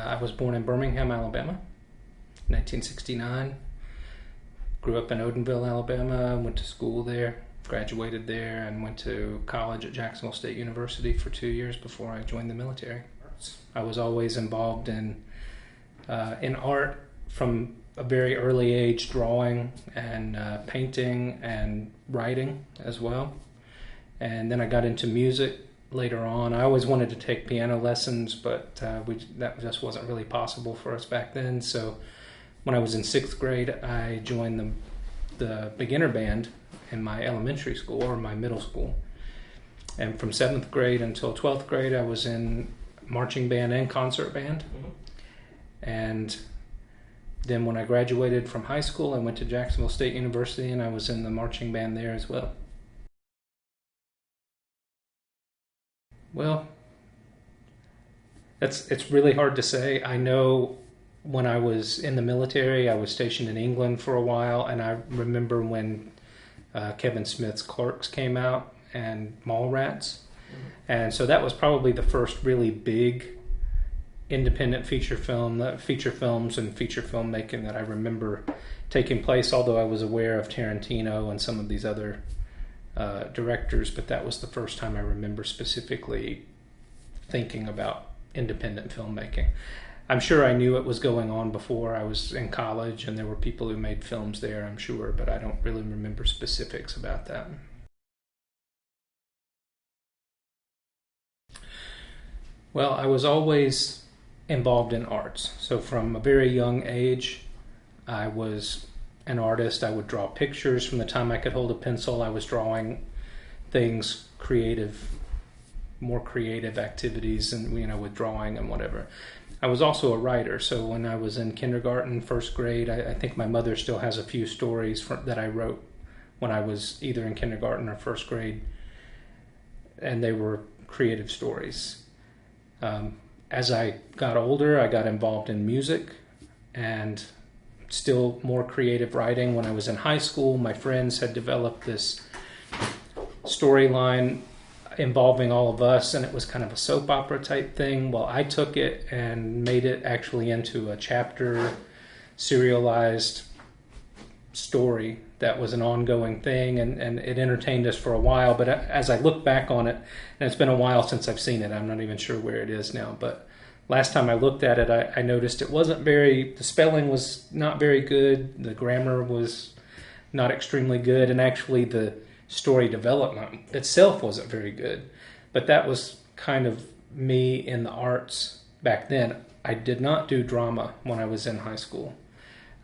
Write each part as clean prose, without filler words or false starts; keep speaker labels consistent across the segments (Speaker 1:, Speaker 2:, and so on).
Speaker 1: I was born in Birmingham, Alabama, 1969. Grew up in Odenville, Alabama, went to school there, graduated there, and went to college at Jacksonville State University for 2 years before I joined the military. I was always involved in art from a very early age, drawing and painting and writing as well. And then I got into music later on. I always wanted to take piano lessons, but that just wasn't really possible for us back then. So when I was in 6th grade, I joined the beginner band in my elementary school or my middle school. And from 7th grade until 12th grade, I was in marching band and concert band. Mm-hmm. And then when I graduated from high school, I went to Jacksonville State University, and I was in the marching band there as well. Well, it's really hard to say. I know when I was in the military, I was stationed in England for a while, and I remember when Kevin Smith's Clerks came out and Mallrats. Mm-hmm. And so that was probably the first really big independent feature films and feature filmmaking that I remember taking place, although I was aware of Tarantino and some of these other directors, but that was the first time I remember specifically thinking about independent filmmaking. I'm sure I knew it was going on before. I was in college and there were people who made films there, I'm sure, but I don't really remember specifics about that. Well, I was always involved in arts. So from a very young age, I was an artist. I would draw pictures from the time I could hold a pencil. I was drawing things, more creative activities, and with drawing and whatever. I was also a writer. So when I was in kindergarten, 1st grade, I think my mother still has a few stories that I wrote when I was either in kindergarten or 1st grade, and they were creative stories. As I got older, I got involved in music and still more creative writing. When I was in high school, my friends had developed this storyline involving all of us, and it was kind of a soap opera type thing. Well, I took it and made it actually into a chapter, serialized story that was an ongoing thing, and it entertained us for a while. But as I look back on it, and it's been a while since I've seen it, I'm not even sure where it is now, but last time I looked at it, I noticed the spelling was not very good, the grammar was not extremely good, and actually the story development itself wasn't very good. But that was kind of me in the arts back then. I did not do drama when I was in high school.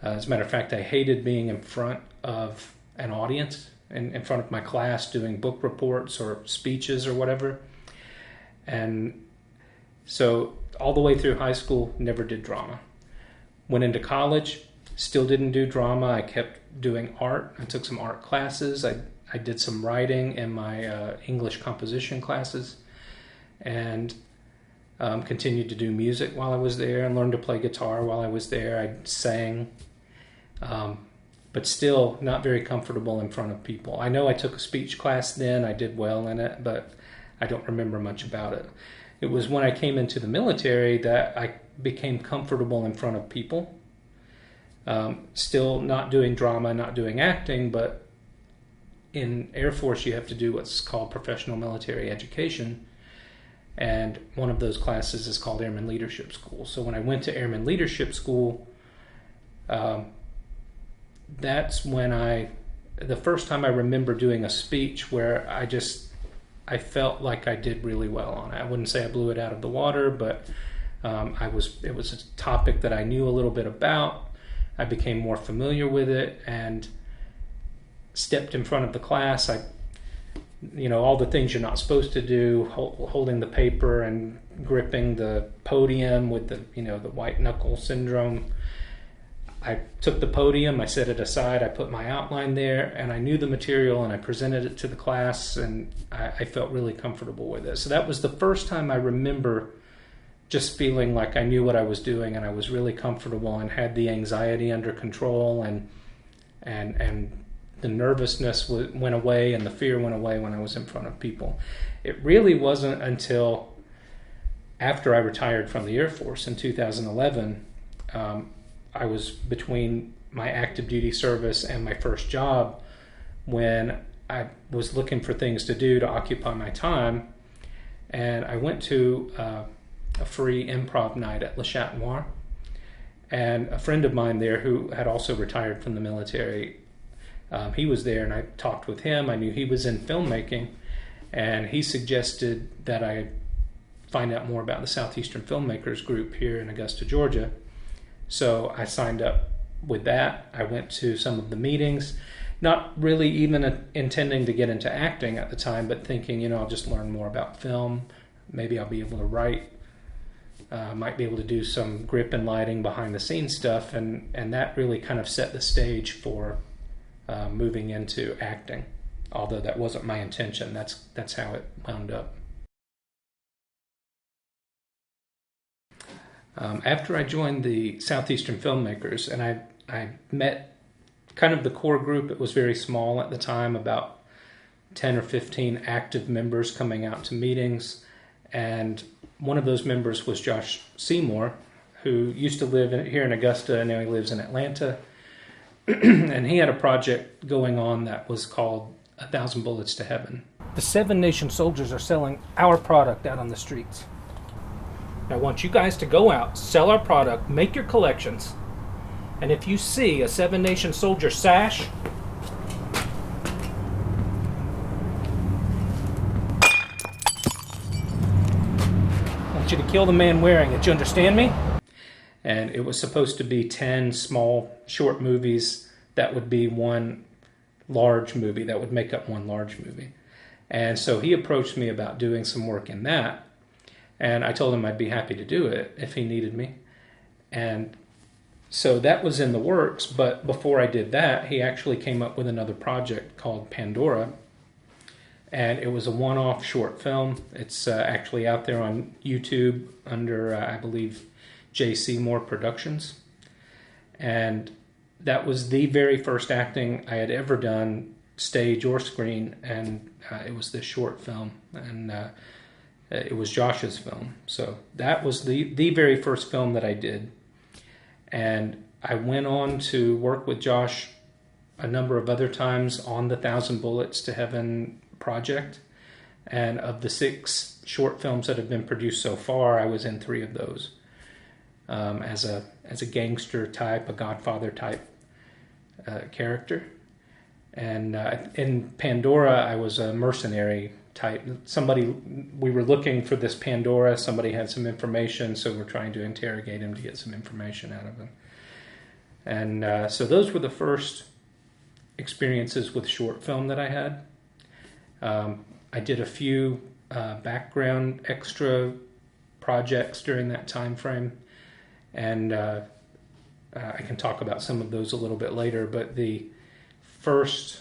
Speaker 1: As a matter of fact, I hated being in front of an audience, in front of my class, doing book reports or speeches or whatever. And so all the way through high school, never did drama. Went into college, still didn't do drama. I kept doing art. I took some art classes. I did some writing in my English composition classes, and continued to do music while I was there, and learned to play guitar while I was there. I sang, but still not very comfortable in front of people. I know I took a speech class then. I did well in it, but I don't remember much about it. It was when I came into the military that I became comfortable in front of people. Still not doing drama, not doing acting, but in Air Force you have to do what's called professional military education. And one of those classes is called Airman Leadership School. So when I went to Airman Leadership School, that's when the first time I remember doing a speech where I felt like I did really well on it. I wouldn't say I blew it out of the water, but it was a topic that I knew a little bit about. I became more familiar with it and stepped in front of the class. All the things you're not supposed to do, holding the paper and gripping the podium with the white knuckle syndrome. I took the podium, I set it aside, I put my outline there, and I knew the material, and I presented it to the class, and I felt really comfortable with it. So that was the first time I remember just feeling like I knew what I was doing, and I was really comfortable and had the anxiety under control, and the nervousness went away and the fear went away when I was in front of people. It really wasn't until after I retired from the Air Force in 2011, I was between my active duty service and my first job when I was looking for things to do to occupy my time. And I went to a free improv night at Le Chat Noir. And a friend of mine there who had also retired from the military, he was there, and I talked with him. I knew he was in filmmaking, and he suggested that I find out more about the Southeastern Filmmakers group here in Augusta, Georgia. So I signed up with that. I went to some of the meetings, not really even intending to get into acting at the time, but thinking, I'll just learn more about film. Maybe I'll be able to write. Might be able to do some grip and lighting, behind the scenes stuff, and that really kind of set the stage for moving into acting. Although that wasn't my intention, that's how it wound up. After I joined the Southeastern Filmmakers, and I met kind of the core group. It was very small at the time, about 10 or 15 active members coming out to meetings, and one of those members was Josh Seymour, who used to live here in Augusta, and now he lives in Atlanta. And he had a project going on that was called 1,000 Bullets to Heaven. The 7 Nation soldiers are selling our product out on the streets. I want you guys to go out, sell our product, make your collections, and if you see a 7 Nation soldier sash, I want you to kill the man wearing it. You understand me? And it was supposed to be 10 small, short movies that would be one large movie, that would make up one large movie. And so he approached me about doing some work in that. And I told him I'd be happy to do it if he needed me. And so that was in the works, but before I did that, he actually came up with another project called Pandora. And it was a one-off short film. It's actually out there on YouTube under, I believe, J. Seymour Productions. And that was the very first acting I had ever done, stage or screen, and it was this short film. And it was Josh's film. So that was the very first film that I did. And I went on to work with Josh a number of other times on the 1,000 Bullets to Heaven project. And of the 6 short films that have been produced so far, I was in 3 of those. As a gangster type, a Godfather type character. And in Pandora, I was a mercenary type. We were looking for this Pandora. Somebody had some information, so we're trying to interrogate him to get some information out of him. And so those were the first experiences with short film that I had. I did a few background extra projects during that time frame, and I can talk about some of those a little bit later, but the first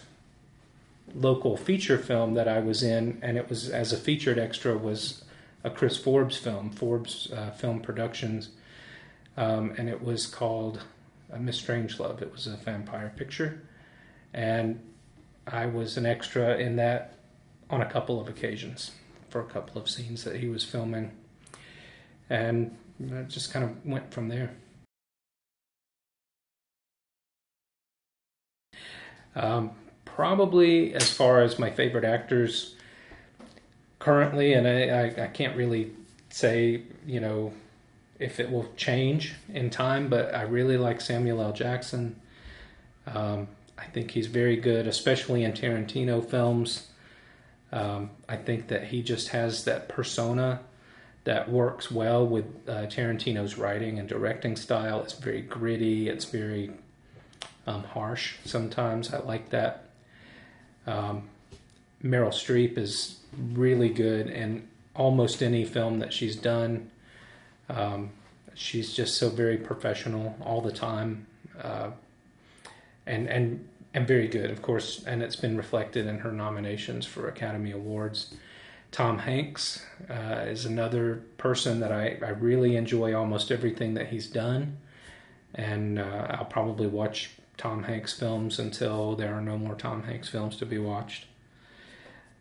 Speaker 1: local feature film that I was in, and it was as a featured extra, was a Chris Forbes film, Forbes Film Productions, and it was called Miss Strangelove. It was a vampire picture, and I was an extra in that on a couple of occasions for a couple of scenes that he was filming, and it just kind of went from there. Probably as far as my favorite actors currently, and I can't really say, if it will change in time, but I really like Samuel L. Jackson. I think he's very good, especially in Tarantino films. I think that he just has that persona that works well with Tarantino's writing and directing style. It's very gritty. It's very harsh sometimes. I like that. Meryl Streep is really good in almost any film that she's done. She's just so very professional all the time, and very good, of course, and it's been reflected in her nominations for Academy Awards. Tom Hanks is another person that I really enjoy almost everything that he's done, and I'll probably watch Tom Hanks films until there are no more Tom Hanks films to be watched.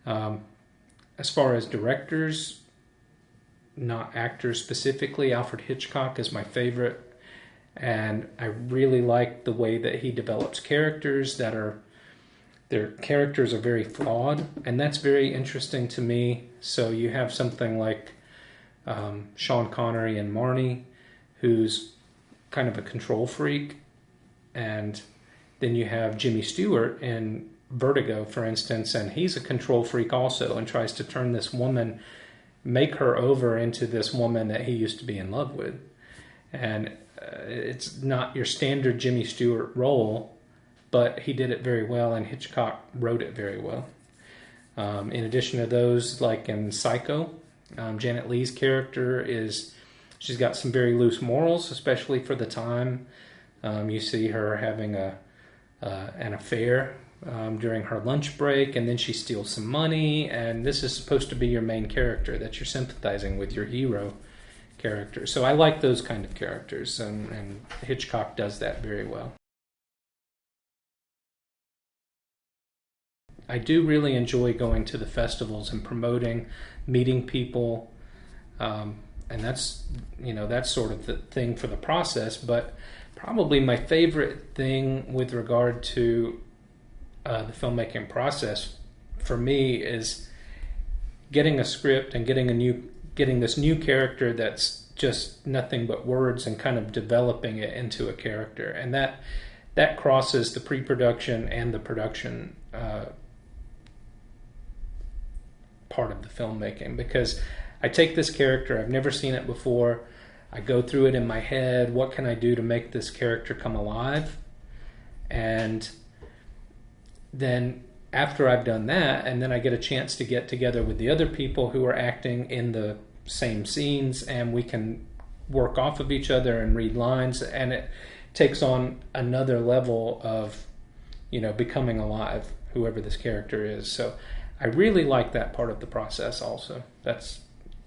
Speaker 1: As far as directors, not actors specifically. Alfred Hitchcock is my favorite, and I really like the way that he develops characters their characters are very flawed, and that's very interesting to me. So you have something like Sean Connery in Marnie, who's kind of a control freak, and then you have Jimmy Stewart in Vertigo, for instance, and he's a control freak also, and tries to turn this woman, make her over into this woman that he used to be in love with. And it's not your standard Jimmy Stewart role, but he did it very well, and Hitchcock wrote it very well. In addition to those, like in Psycho, Janet Leigh's character she's got some very loose morals, especially for the time. You see her having an affair during her lunch break, and then she steals some money, and this is supposed to be your main character, that you're sympathizing with your hero character. So I like those kind of characters, and Hitchcock does that very well. I do really enjoy going to the festivals and promoting, meeting people, and that's sort of the thing for the process. But probably my favorite thing with regard to the filmmaking process for me is getting a script and getting this new character that's just nothing but words, and kind of developing it into a character, and that crosses the pre-production and the production part of the filmmaking, because I take this character, I've never seen it before, I go through it in my head, what can I do to make this character come alive? And then after I've done that, and then I get a chance to get together with the other people who are acting in the same scenes, and we can work off of each other and read lines, and it takes on another level of becoming alive, whoever this character is. So I really like that part of the process also.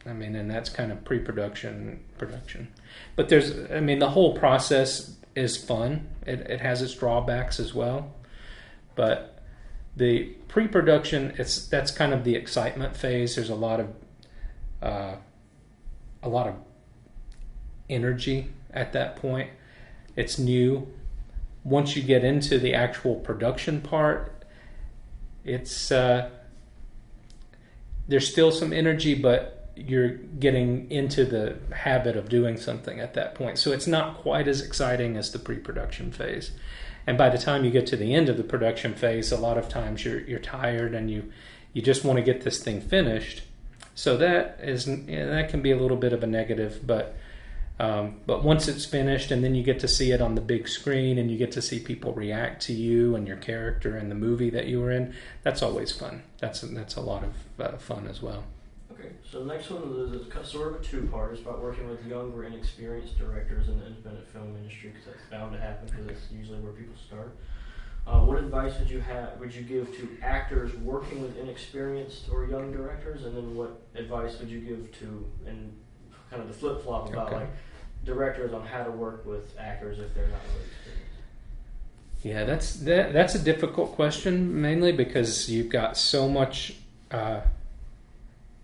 Speaker 1: And that's kind of pre-production, production. But the whole process is fun. It has its drawbacks as well. But the pre-production, that's kind of the excitement phase. There's a lot of energy at that point. It's new. Once you get into the actual production part, it's there's still some energy, but you're getting into the habit of doing something at that point. So it's not quite as exciting as the pre-production phase. And by the time you get to the end of the production phase, a lot of times you're tired, and you just want to get this thing finished. So that can be a little bit of a negative, but once it's finished, and then you get to see it on the big screen, and you get to see people react to you and your character and the movie that you were in, that's always fun. That's a lot of fun as well.
Speaker 2: Okay, so the next one is sort of a two-part. It's about working with younger, inexperienced directors in the independent film industry, because that's bound to happen, because that's usually where people start. What advice would you give to actors working with inexperienced or young directors, and then what advice would you give to, and kind of the flip-flop about directors on how to work with actors if they're not really experienced?
Speaker 1: Yeah, that's a difficult question, mainly because you've got so much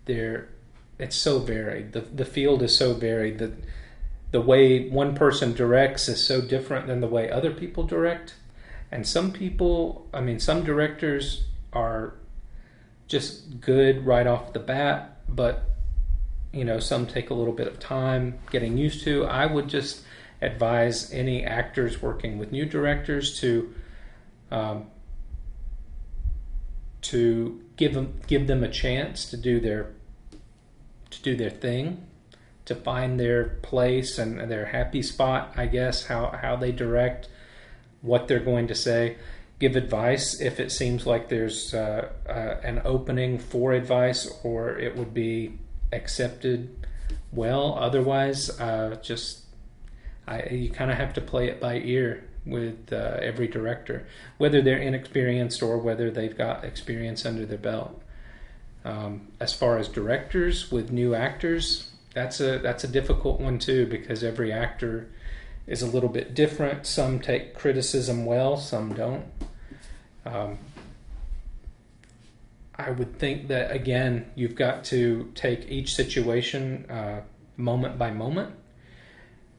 Speaker 1: there. It's so varied. The field is so varied that the way one person directs is so different than the way other people direct. And some directors are just good right off the bat, but some take a little bit of time getting used to. I would just advise any actors working with new directors to give them a chance to do their thing, to find their place and their happy spot, I guess, how they direct, what they're going to say. Give advice if it seems like there's an opening for advice, or it would be accepted well. Otherwise, you kind of have to play it by ear with every director, whether they're inexperienced or whether they've got experience under their belt. As far as directors with new actors, that's a difficult one too, because every actor is a little bit different. Some take criticism well, some don't. I would think that, again, you've got to take each situation moment by moment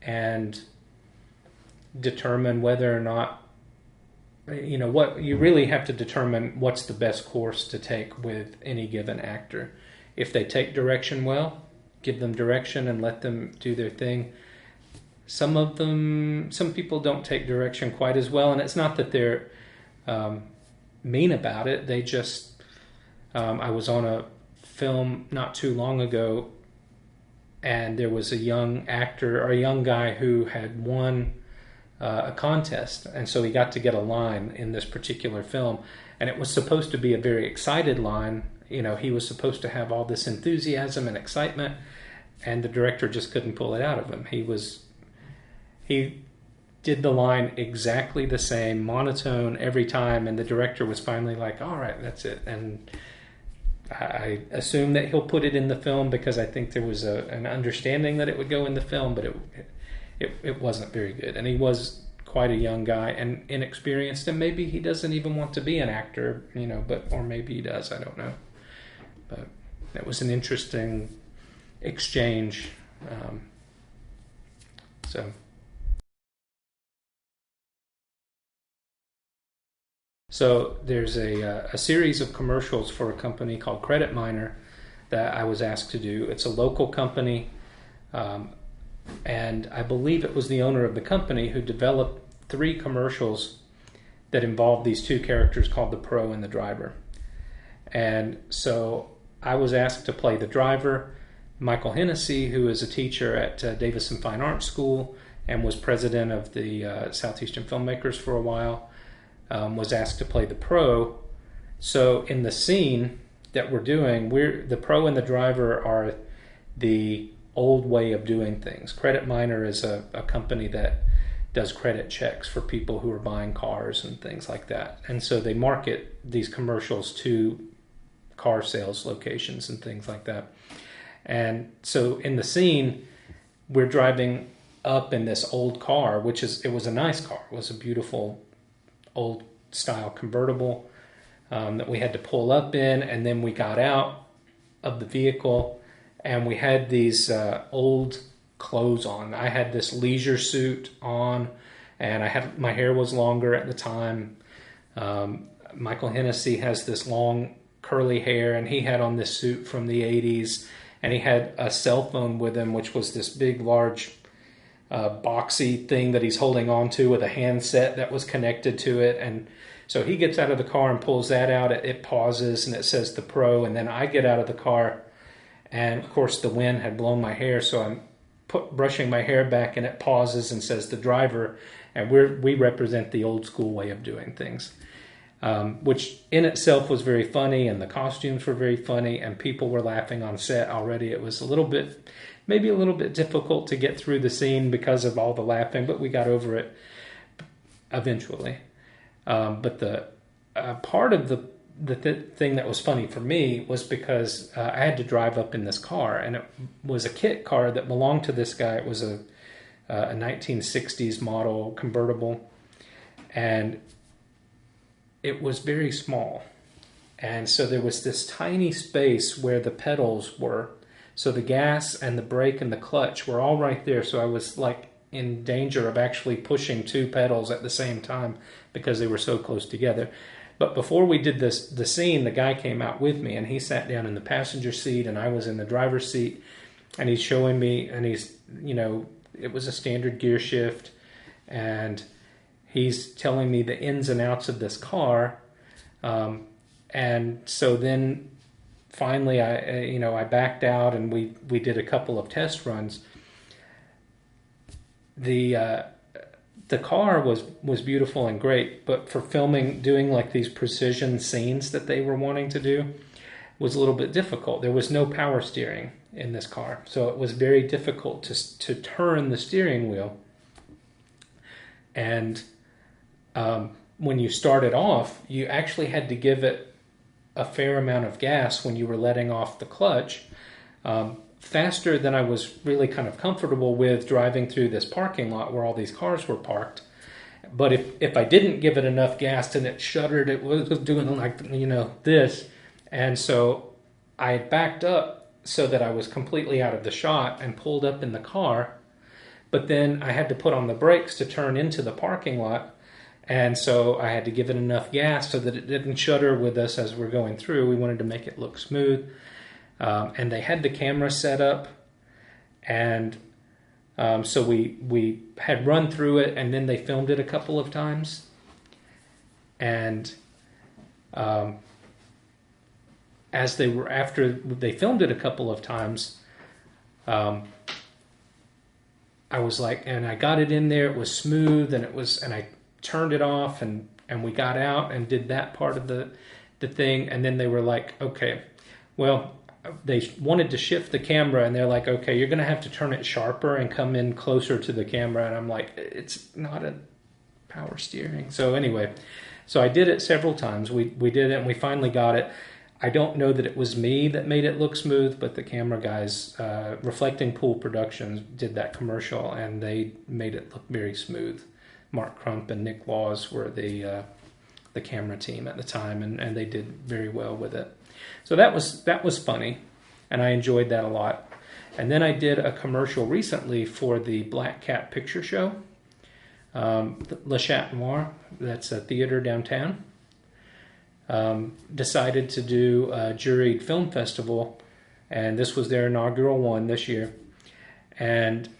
Speaker 1: and determine whether or not, what you really have to determine what's the best course to take with any given actor. If they take direction well, give them direction and let them do their thing. Some people don't take direction quite as well, and it's not that they're mean about it. They just, I was on a film not too long ago, and there was a young actor, or a young guy, who had won a contest, and so he got to get a line in this particular film, and it was supposed to be a very excited line. He was supposed to have all this enthusiasm and excitement, and the director just couldn't pull it out of him. He did the line exactly the same, monotone every time, and the director was finally like, all right, that's it. And I assume that he'll put it in the film, because I think there was an understanding that it would go in the film, but it wasn't very good. And he was quite a young guy and inexperienced, and maybe he doesn't even want to be an actor, or maybe he does, I don't know. But it was an interesting exchange. So there's a series of commercials for a company called Credit Miner that I was asked to do. It's a local company, and I believe it was the owner of the company who developed 3 commercials that involved these 2 characters called the Pro and the Driver. And so I was asked to play the driver. Michael Hennessy, who is a teacher at Davison Fine Arts School and was president of the Southeastern Filmmakers for a while, was asked to play the Pro. So in the scene that we're doing, the Pro and the Driver are the old way of doing things. Credit Miner is a company that does credit checks for people who are buying cars and things like that. And so they market these commercials to car sales locations and things like that. And so in the scene, we're driving up in this old car, it was a nice car. It was a beautiful old style convertible that we had to pull up in, and then we got out of the vehicle and we had these old clothes on. I had this leisure suit on, and my hair was longer at the time. Michael Hennessy has this long curly hair, and he had on this suit from the 80s, and he had a cell phone with him, which was this big, large, boxy thing that he's holding on to with a handset that was connected to it. And so he gets out of the car and pulls that out. It pauses, and it says the Pro. And then I get out of the car, and of course the wind had blown my hair, so I'm brushing my hair back, and it pauses and says the Driver. And we represent the old school way of doing things, which in itself was very funny, and the costumes were very funny, and people were laughing on set already. It was maybe a little bit difficult to get through the scene because of all the laughing, but we got over it eventually. But the part of the thing that was funny for me was because I had to drive up in this car, and it was a kit car that belonged to this guy. It was a 1960s model convertible, and it was very small. And so there was this tiny space where the pedals were. So the gas and the brake and the clutch were all right there. So I was like in danger of actually pushing 2 pedals at the same time because they were so close together. But before we did the scene, the guy came out with me, and he sat down in the passenger seat, and I was in the driver's seat, and he's showing me, and it was a standard gear shift, and he's telling me the ins and outs of this car. And so then finally I backed out, and we did a couple of test runs. The car was beautiful and great, but for doing like these precision scenes that they were wanting to do was a little bit difficult. There was no power steering in this car, so it was very difficult to turn the steering wheel. And when you started off, you actually had to give it a fair amount of gas when you were letting off the clutch, faster than I was really kind of comfortable with driving through this parking lot where all these cars were parked. But if I didn't give it enough gas, then it shuddered. It was doing like this, And so I backed up so that I was completely out of the shot and pulled up in the car. But then I had to put on the brakes to turn into the parking lot. And so I had to give it enough gas so that it didn't shudder with us as we're going through. We wanted to make it look smooth. And they had the camera set up. And so we had run through it, and then they filmed it a couple of times. And after they filmed it a couple of times, I was like, and I got it in there, it was smooth, and I turned it off, and we got out and did that part of the thing, and then they were like, okay, well, they wanted to shift the camera, and they're like, okay, you're going to have to turn it sharper and come in closer to the camera, and I'm like, it's not a power steering. So anyway, so I did it several times. We did it, and we finally got it. I don't know that it was me that made it look smooth, but the camera guys, Reflecting Pool Productions, did that commercial, and they made it look very smooth. Mark Crump and Nick Laws were the camera team at the time, and they did very well with it. So that was funny, and I enjoyed that a lot. And then I did a commercial recently for the Black Cat Picture Show, Le Chat Noir. That's a theater downtown. Decided to do a juried film festival, and this was their inaugural one this year. And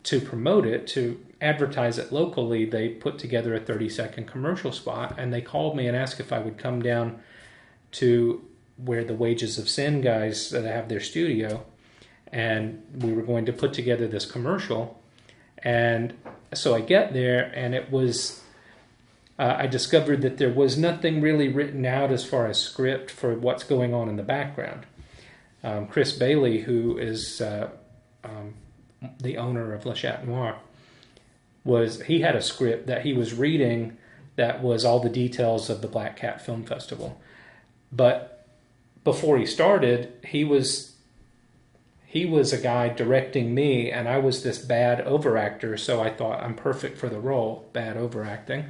Speaker 1: to promote it, to advertise it locally, they put together a 30-second commercial spot, and they called me and asked if I would come down to where the Wages of Sin guys that have their studio, and we were going to put together this commercial. And so I get there, and it was I discovered that there was nothing really written out as far as script for what's going on in the background. Chris Bailey, who is the owner of Le Chat Noir, he had a script that he was reading that was all the details of the Black Cat Film Festival. But before he started, he was a guy directing me, and I was this bad overactor, so I thought I'm perfect for the role, bad overacting.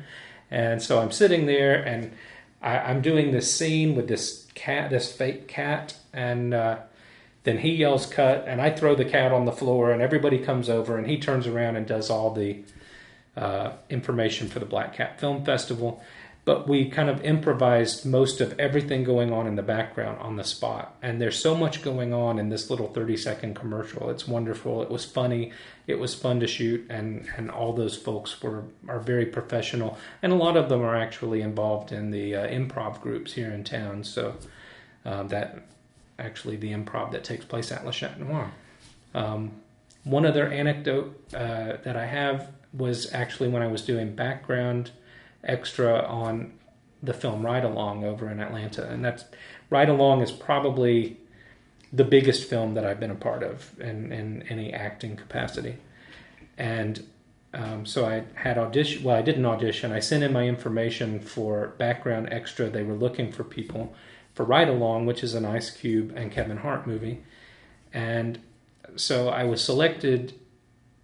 Speaker 1: And so I'm sitting there, and I'm doing this scene with this cat, this fake cat, and then he yells cut, and I throw the cat on the floor, and everybody comes over, and he turns around and does all the information for the Black Cat Film Festival. But we kind of improvised most of everything going on in the background on the spot. And there's so much going on in this little 30-second commercial. It's wonderful. It was funny. It was fun to shoot. And all those folks are very professional. And a lot of them are actually involved in the improv groups here in town. So that actually the improv that takes place at Le Chat Noir. One other anecdote that I have was actually when I was doing background extra on the film Ride Along over in Atlanta, and that's Ride Along is probably the biggest film that I've been a part of in any acting capacity. And so I had audition. Well, I didn't audition. I sent in my information for background extra. They were looking for people for Ride Along, which is an Ice Cube and Kevin Hart movie, and so I was selected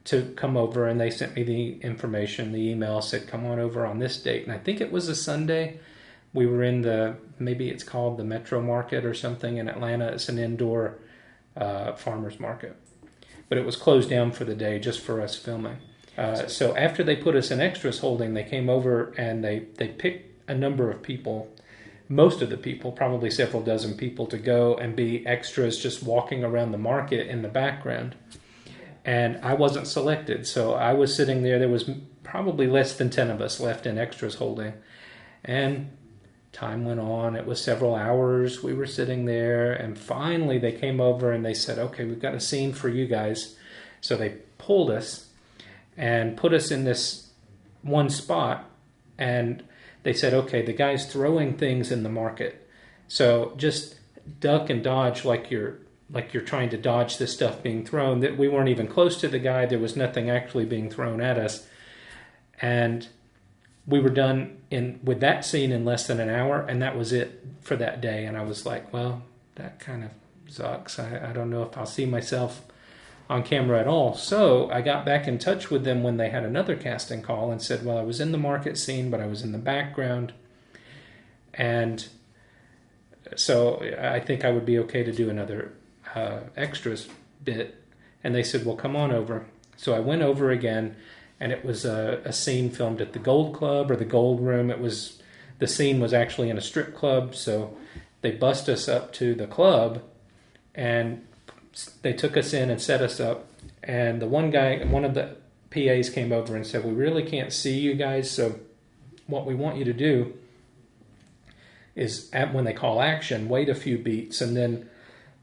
Speaker 1: to come over, and they sent me the information. The email said, come on over on this date. And I think it was a Sunday. We were in maybe it's called the Metro Market or something in Atlanta. It's an indoor farmer's market. But it was closed down for the day just for us filming. So after they put us in extras holding, they came over and they picked a number of people, most of the people, probably several dozen people, to go and be extras just walking around the market in the background. And I wasn't selected, so I was sitting there. There was probably less than 10 of us left in extras holding. And time went on. It was several hours. We were sitting there, and finally they came over and they said, okay, we've got a scene for you guys. So they pulled us and put us in this one spot, and they said, okay, the guy's throwing things in the market. So just duck and dodge like you're trying to dodge this stuff being thrown. That we weren't even close to the guy. There was nothing actually being thrown at us. And we were done with that scene in less than an hour, and that was it for that day. And I was like, well, that kind of sucks. I don't know if I'll see myself on camera at all. So I got back in touch with them when they had another casting call and said, well, I was in the market scene, but I was in the background. And So I think I would be okay to do another extras bit. And they said, well, come on over. So I went over again, and it was a scene filmed at the Gold Club or the Gold Room. The scene was actually in a strip club, so they bussed us up to the club, and they took us in and set us up. And one of the PAs came over and said, we really can't see you guys, so what we want you to do is, when they call action, wait a few beats and then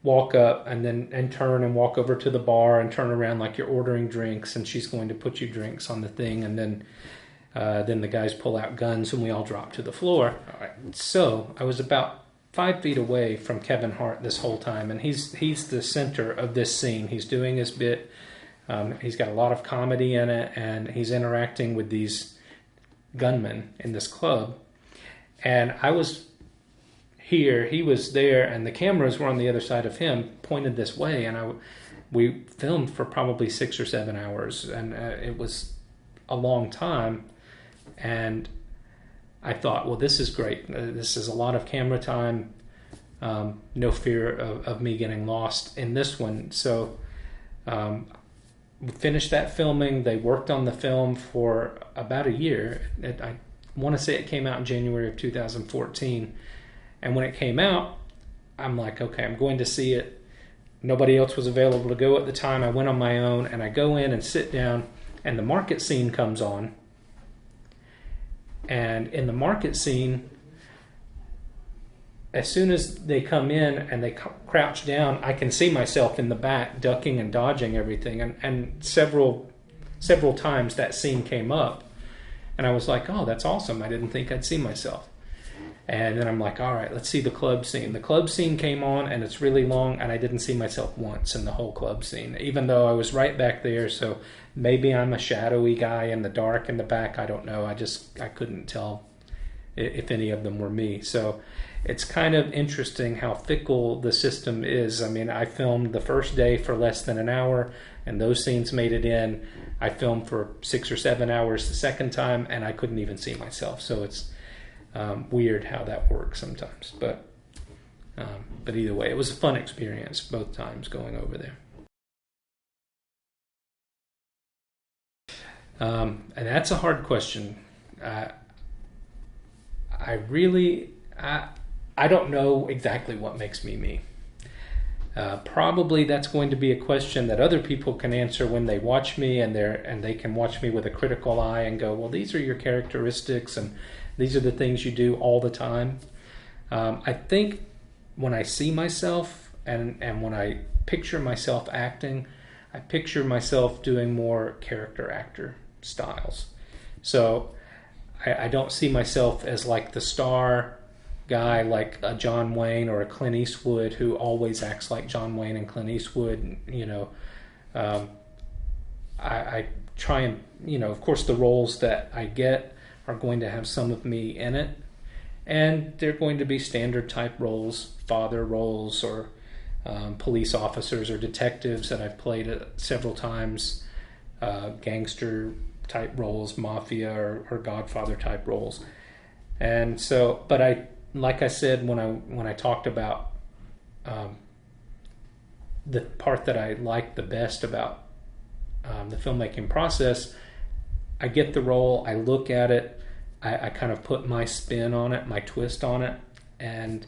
Speaker 1: walk up and turn and walk over to the bar and turn around like you're ordering drinks, and she's going to put you drinks on the thing, and then the guys pull out guns and we all drop to the floor. All right. So I was about 5 feet away from Kevin Hart this whole time, and he's the center of this scene. He's doing his bit. He's got a lot of comedy in it, and he's interacting with these gunmen in this club. And I was here, he was there, and the cameras were on the other side of him, pointed this way, and we filmed for probably 6 or 7 hours, and it was a long time. And I thought, well, this is great. This is a lot of camera time. No fear of me getting lost in this one. So we finished that filming. They worked on the film for about a year. I want to say it came out in January of 2014. And when it came out, I'm like, okay, I'm going to see it. Nobody else was available to go at the time. I went on my own, and I go in and sit down, and the market scene comes on. And in the market scene, as soon as they come in and they crouch down, I can see myself in the back ducking and dodging everything. And several times that scene came up, and I was like, oh, that's awesome. I didn't think I'd see myself. And then I'm like, all right, let's see the club scene. The club scene came on, and it's really long, and I didn't see myself once in the whole club scene, even though I was right back there. So maybe I'm a shadowy guy in the dark in the back. I don't know. I couldn't tell if any of them were me. So it's kind of interesting how fickle the system is. I mean, I filmed the first day for less than an hour, and those scenes made it in. I filmed for 6 or 7 hours the second time, and I couldn't even see myself. So it's weird how that works sometimes. But either way, it was a fun experience both times going over there. And that's a hard question. I don't know exactly what makes me me. Probably that's going to be a question that other people can answer when they watch me, and they can watch me with a critical eye and go, well, these are your characteristics, and these are the things you do all the time. I think when I see myself and when I picture myself acting, I picture myself doing more character actor styles. So I don't see myself as like the star guy like a John Wayne or a Clint Eastwood who always acts like John Wayne and Clint Eastwood. I try and, of course the roles that I get are going to have some of me in it, and they're going to be standard type roles, father roles, or police officers or detectives that I've played several times, gangster type roles, mafia or Godfather type roles. And so, but like I said when I talked about the part that I like the best about the filmmaking process, I get the role, I look at it, I kind of put my spin on it, my twist on it, and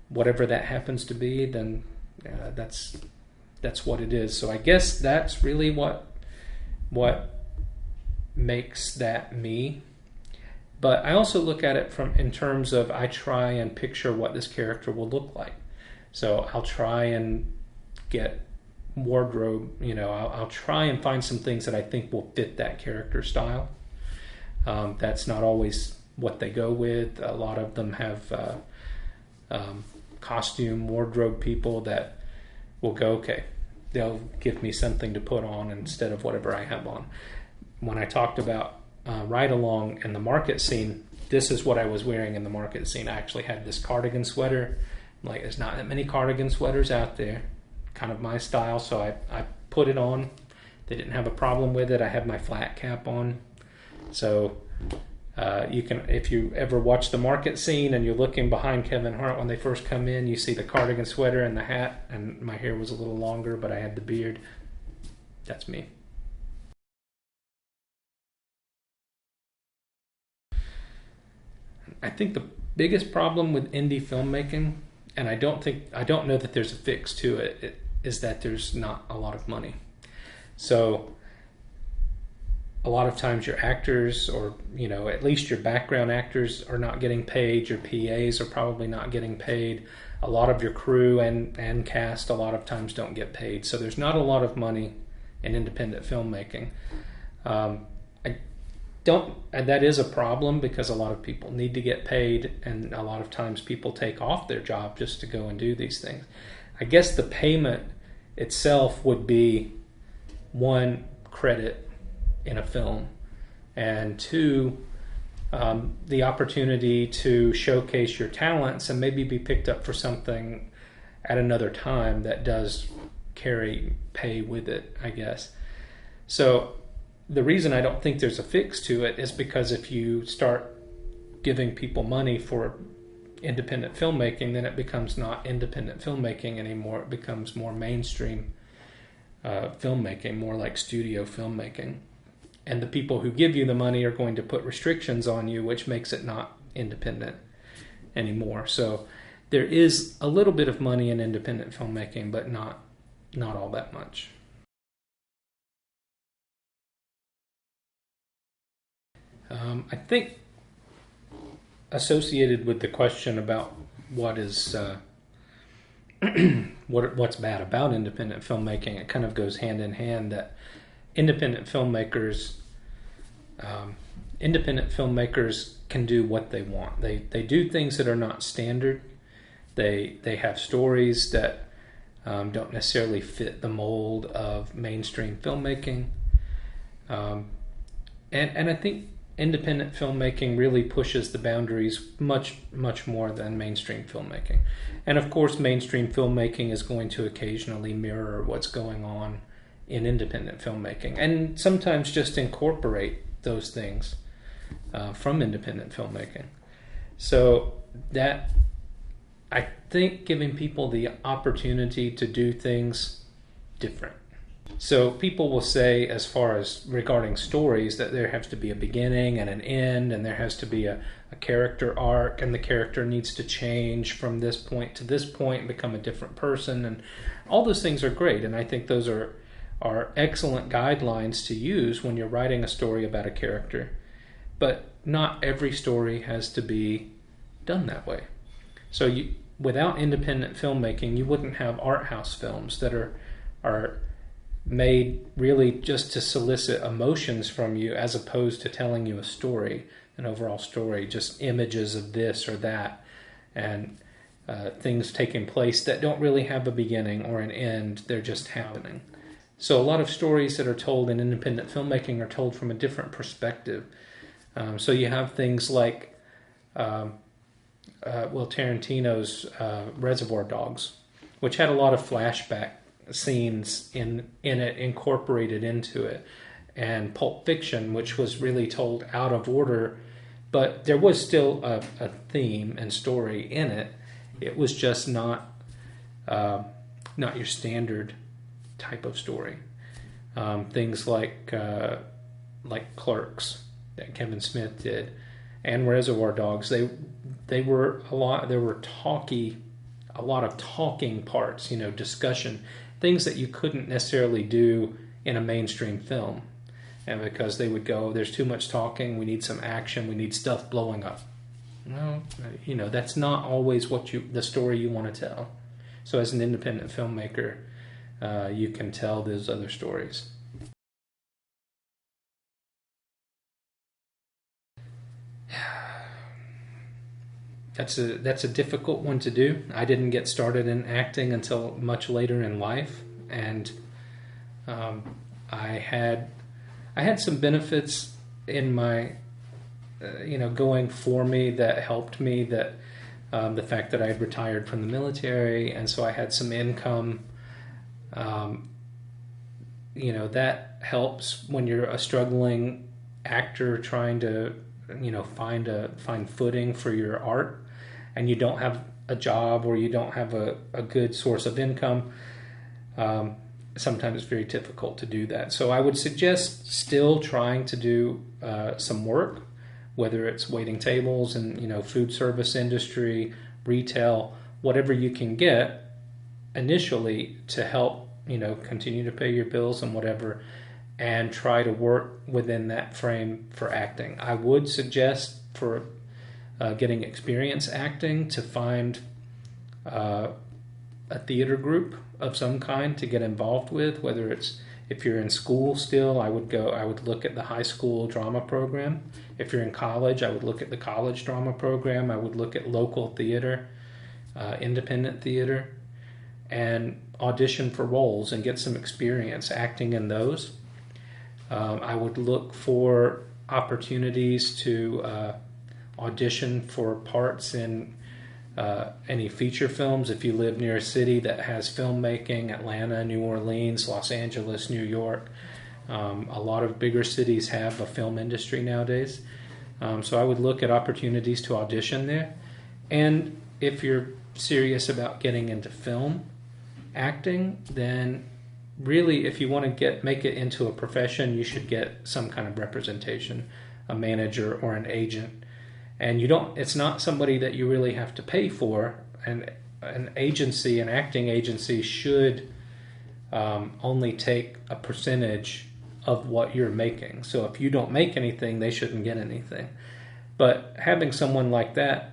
Speaker 1: whatever that happens to be, then that's what it is. So I guess that's really what makes that me. But I also look at it in terms of I try and picture what this character will look like. So I'll try and get wardrobe, I'll try and find some things that I think will fit that character style. That's not always what they go with. A lot of them have costume wardrobe people that will go, okay, they'll give me something to put on instead of whatever I have on. When I talked about Ride Along and the market scene, this is what I was wearing in the market scene. I actually had this cardigan sweater. Like, there's not that many cardigan sweaters out there, kind of my style, so I put it on. They didn't have a problem with it. I had my flat cap on. So You can, if you ever watch the market scene and you're looking behind Kevin Hart when they first come in, you see the cardigan sweater and the hat, and my hair was a little longer, but I had the beard. That's me. I think the biggest problem with indie filmmaking, and I don't know that there's a fix to it, is that there's not a lot of money. So a lot of times your actors, or at least your background actors, are not getting paid. Your PAs are probably not getting paid. A lot of your crew and cast a lot of times don't get paid. So there's not a lot of money in independent filmmaking. And that is a problem, because a lot of people need to get paid, and a lot of times people take off their job just to go and do these things. I guess the payment itself would be, one, credit in a film, and two, the opportunity to showcase your talents and maybe be picked up for something at another time that does carry pay with it, I guess. So the reason I don't think there's a fix to it is because if you start giving people money for independent filmmaking, then it becomes not independent filmmaking anymore. It becomes more mainstream filmmaking, more like studio filmmaking. And the people who give you the money are going to put restrictions on you, which makes it not independent anymore. So there is a little bit of money in independent filmmaking, but not all that much. I think associated with the question about what is what's bad about independent filmmaking, it kind of goes hand in hand that independent filmmakers can do what they want. They do things that are not standard. They have stories that don't necessarily fit the mold of mainstream filmmaking. And I think independent filmmaking really pushes the boundaries much more than mainstream filmmaking. And of course, mainstream filmmaking is going to occasionally mirror what's going on in independent filmmaking, and sometimes just incorporate those things from independent filmmaking. So that, I think, giving people the opportunity to do things different. So people will say, as far as regarding stories, that there has to be a beginning and an end, and there has to be a character arc, and the character needs to change from this point to this point and become a different person, and all those things are great, and I think those are excellent guidelines to use when you're writing a story about a character. But not every story has to be done that way. So without independent filmmaking, you wouldn't have art house films that are made really just to solicit emotions from you, as opposed to telling you a story, an overall story, just images of this or that, and things taking place that don't really have a beginning or an end. They're just happening. So a lot of stories that are told in independent filmmaking are told from a different perspective. So you have things like Tarantino's Reservoir Dogs, which had a lot of flashback scenes in it incorporated into it, and Pulp Fiction, which was really told out of order, but there was still a theme and story in it. It was just not your standard type of story. Things like Clerks that Kevin Smith did, and Reservoir Dogs, they were a lot. There were a lot of talking parts, discussion, things that you couldn't necessarily do in a mainstream film, and because they would go, there's too much talking, we need some action, we need stuff blowing up. Well, that's not always the story you want to tell. So as an independent filmmaker, you can tell those other stories. That's a difficult one to do. I didn't get started in acting until much later in life, and I had some benefits in my going for me that helped me. That the fact that I had retired from the military, and so I had some income. That helps when you're a struggling actor trying to find footing for your art, and you don't have a job or you don't have a good source of income, sometimes it's very difficult to do that. So I would suggest still trying to do some work, whether it's waiting tables and food service industry, retail, whatever you can get initially to help continue to pay your bills and whatever, and try to work within that frame for acting. I would suggest for getting experience acting to find a theater group of some kind to get involved with, whether it's, if you're in school still, I would look at the high school drama program. If you're in college, I would look at the college drama program. I would look at local theater, independent theater, and audition for roles and get some experience acting in those. I would look for opportunities to audition for parts in any feature films. If you live near a city that has filmmaking, Atlanta, New Orleans, Los Angeles, New York, a lot of bigger cities have a film industry nowadays. So I would look at opportunities to audition there. And if you're serious about getting into film acting, then really, if you want to make it into a profession, you should get some kind of representation, a manager or an agent. And it's not somebody that you really have to pay for. And an acting agency should only take a percentage of what you're making. So if you don't make anything, they shouldn't get anything. But having someone like that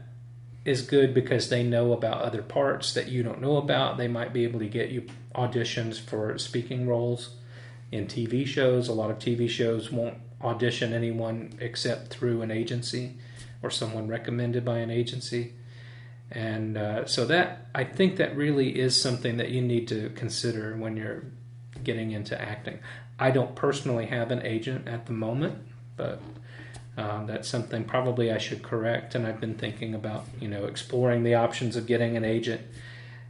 Speaker 1: is good because they know about other parts that you don't know about. They might be able to get you auditions for speaking roles in TV shows. A lot of TV shows won't audition anyone except through an agency or someone recommended by an agency. And so that, I think that really is something that you need to consider when you're getting into acting. I don't personally have an agent at the moment, but that's something probably I should correct, and I've been thinking about, exploring the options of getting an agent,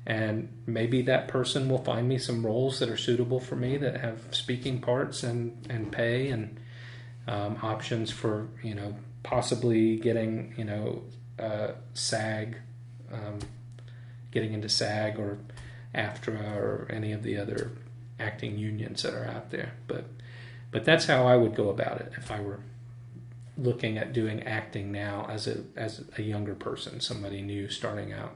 Speaker 1: and maybe that person will find me some roles that are suitable for me that have speaking parts and pay and options for, possibly getting, SAG, getting into SAG or AFTRA or any of the other acting unions that are out there. But that's how I would go about it if I were looking at doing acting now as a younger person, somebody new starting out.